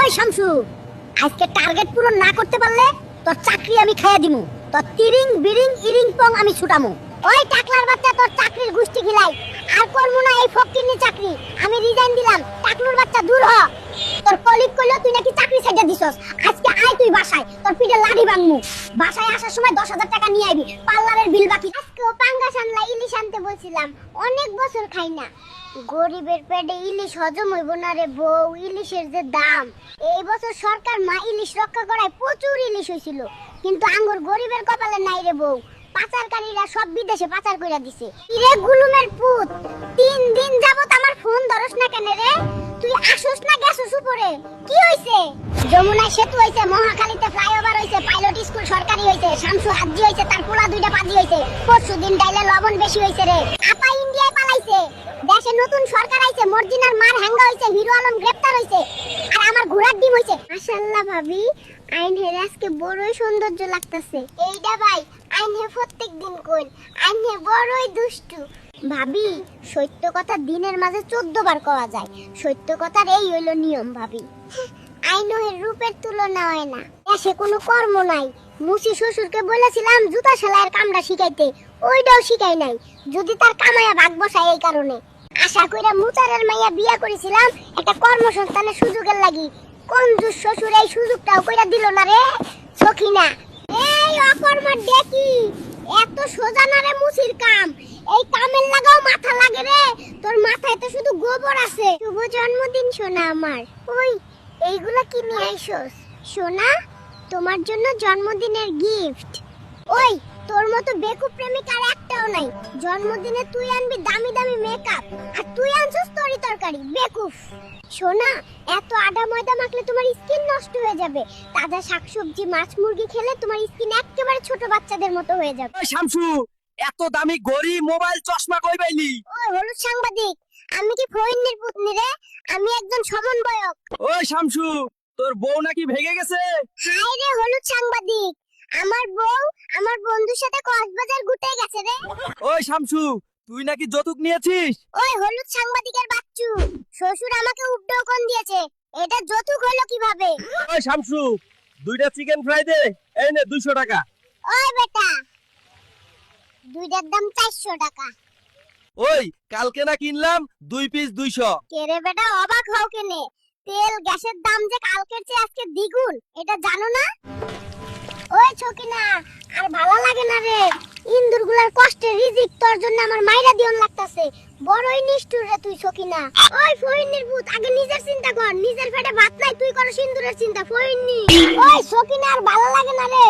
ওই শামসু, আজকে টার্গেট পূরণ না করতে পারলে তোর চাকরি আমি খাইয়া দিমু। তোর তিরিং বিরিং ইরিং পং আমি ছুটামু। ওই টাকলার বাচ্চা, তোর চাকরির গুষ্টি খিলাই। আর করমু না এই ফকিরনি চাকরি। আমি রিজাইন দিলাম। টাকলুর বাচ্চা দূর হ। তোর কলিগ কইলো তুই নাকি চাকরি ছাইড়া দিছস। আজকে আয় তুই বাসায়, তোর পিঠে লাঠি ভাঙমু। বাসায় আসার সময় 10,000 টাকা নিয়ে আইবি, পার্লারের বিল বাকি। আজকেও পাঙ্গাস আনলা, ইলিশ আনতে বলছিলাম, অনেক বছর খাই না। গরিবের পেটে ইলিশ হজম হইব না রে বউ, ইলিশের যে দাম। এই বছর সরকার মা ইলিশ রক্ষা করায় প্রচুর ইলিশ হইছিল, কিন্তু আঙ্গুর গরিবের কপালে নাই রে বউ। পাচারকারীরা সব বিদেশে পাচার কইরা দিছে। ইরে গুলুমের পুত, 3 দিন যাবত আমার ফোন ধরস না কেন রে? তুই আসোস না গেছস উপরে? কি হইছে? যমুনা সেতু হইছে, মহাখালীতে ফ্লাইওভার হইছে, পাইলট স্কুল সরকারি হইছে, শামসু হাজ্জি হইছে, তার পোলা 2টা পাজি হইছে। পরশুদিন ডাইলে লবণ বেশি হইছে রে। আপা ইন্ডিয়ায় পালাইছে। দেশে নতুন সরকার আইছে, মর্জিনার মার হ্যাঙ্গা হইছে, হিরো আলম গ্রেফতার হইছে, আর আমার ঘোড়ার ডিম হইছে। মাশাআল্লাহ ভাবি, আইন হে আজকে বড়ই সৌন্দর্য লাগতাছে। এইটা ভাই আইন হে প্রত্যেকদিন কইন, আইন হে বড়ই দুষ্টু। ভাবি, সত্য কথা দিনের মাঝে 14 বার কওয়া যায়। সত্য কথার এই হইল নিয়ম ভাবি। আইনের রূপের তুলনা হয় না। এসে কোনো কর্ম নাই। মুসি শ্বশুরকে বলেছিলাম জুতা সেলাইয়ের কামটা শিখাইতে, ওইটাও শিখাই নাই। যদি তার কামায়া ভাগ বসায় এই কারণে। আশা কইরা মুচারের মাইয়া বিয়া করেছিলাম একটা কর্মসংস্থানের সুযোগের লাগি। কঞ্জুস শ্বশুর এই সুযোগটাও কইরা দিল না রে সখিনা। এই অকর্মার দেখি এত সোজা না রে মুসির কাম। এই কামের লাগাও মাথা লাগে রে। তোর মাথায় তো শুধু গোবর আছে। শুভ জন্মদিন সোনা আমার। ওই এইগুলা কি নিয়ে আইছস সোনা? তোমার জন্য জন্মদিনের গিফট। ওই তোর মতো বেকুব প্রেমিক আর একটাও নাই। জন্মদিনে তুই আনবি দামি দামি মেকআপ, আর তুই আনছস তরি তরকারি। বেকুব সোনা, এত আটা ময়দা মাখলে তোমার স্কিন নষ্ট হয়ে যাবে। তাজা শাকসবজি মাছ মুরগি খেলে তোমার স্কিন একেবারে ছোট বাচ্চাদের মতো হয়ে যাবে। ওই শামসু, এত দামি ঘড়ি মোবাইল চশমা কই পাইলি? ওই হলুদ সাংবাদিক, আমি কি ফইন্নির পুতনি রে? আমি একজন সমন্বয়ক। ওই শামসু, তোর বউ নাকি ভেগে গেছে? হাই রে হলুদ সাংবাদিক, আমার বউ আমার বন্ধুর সাথে কক্সবাজার ঘুরতে গেছে রে। ওই শামসু, তুই নাকি যৌতুক নিয়েছিস? ওই হলুদ সাংবাদিকের বাচ্চু, শ্বশুর আমাকে উপঢৌকন দিয়েছে। এটা যৌতুক হলো কিভাবে? ওই শামসু, 2টা চিকেন ফ্রাই দে, এই নে 200 টাকা। ওই বেটা, 2টার দাম 400 টাকা। ওই কালকে না কিনলাম 2 পিস 200। কে রে বেটা, অবাক হও কেনে? তেল গ্যাসের দাম যে কালকের চেয়ে আজকে দ্বিগুণ, এটা জানো না? ওই ছকিনা, আর ভালো লাগে না রে। ইন্দুরগুলার কষ্টের রিজিক তোর জন্য আমার মাইরা দিয়ন লাগতাছে। বড়ই নিষ্ঠুর রে তুই ছকিনা। ওই ফইন্নির ভূত, আগে নিজের চিন্তা কর। নিজের পেটে ভাত নাই, তুই করো সিন্দুরের চিন্তা ফইন্নি। ওই ছকিনা, আর ভালো লাগে না রে।